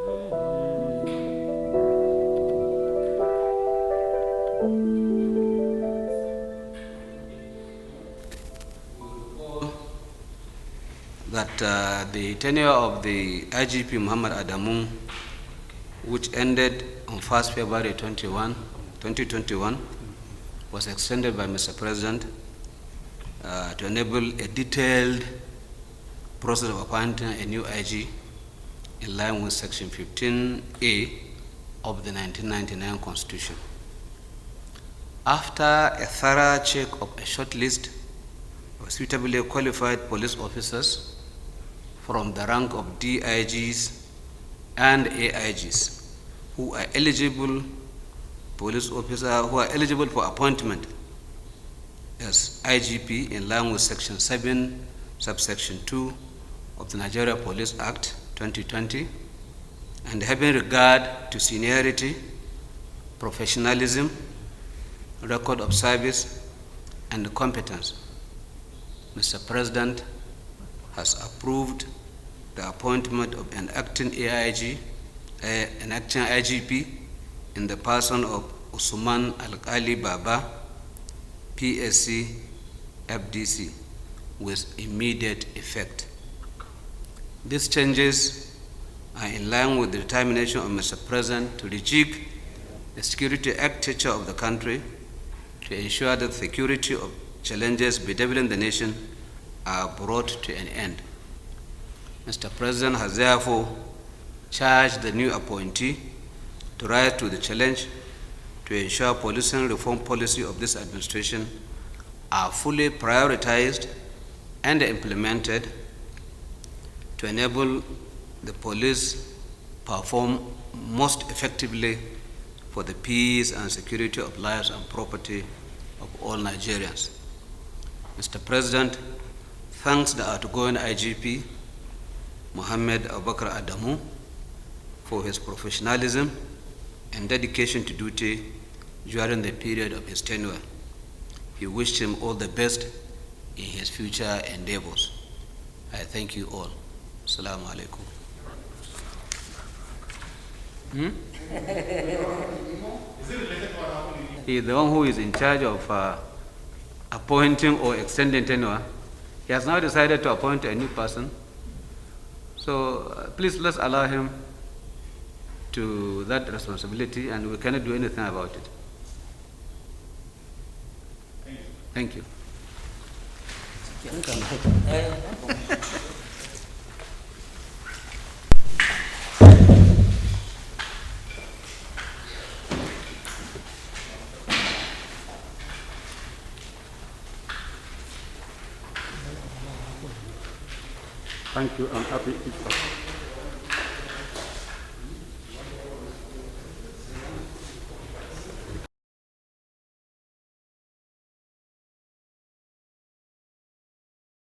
That the tenure of the IGP Mohammed Adamu, which ended on 1st February 2021, was extended by Mr. President to enable a detailed process of appointing a new IG in line with Section 15A of the 1999 Constitution. After a thorough check of a short list of suitably qualified police officers from the rank of DIGs and AIGs who are eligible police officers who are eligible for appointment as IGP in line with Section 7, subsection 2 of the Nigeria Police Act 2020, and having regard to seniority, professionalism, record of service, and competence, Mr. President has approved the appointment of an acting AIG, an acting IGP in the person of Usman Alkali Baba, PSC, FDC, with immediate effect. These changes are in line with the determination of Mr. President to rejig the security architecture of the country to ensure that the security of challenges bedeviling the nation are brought to an end. Mr. President has therefore charged the new appointee to rise to the challenge to ensure policing reform policy of this administration are fully prioritized and implemented to enable the police perform most effectively for the peace and security of lives and property of all Nigerians. Mr. President thanks the outgoing IGP, Mohammed Adamu, for his professionalism and dedication to duty during the period of his tenure. He wished him all the best in his future endeavors. I thank you all. Assalamu alaikum. He is the one who is in charge of appointing or extending tenure. He has now decided to appoint a new person. So please let's allow him to that responsibility, and we cannot do anything about it. Thank you. Thank you. I'm happy.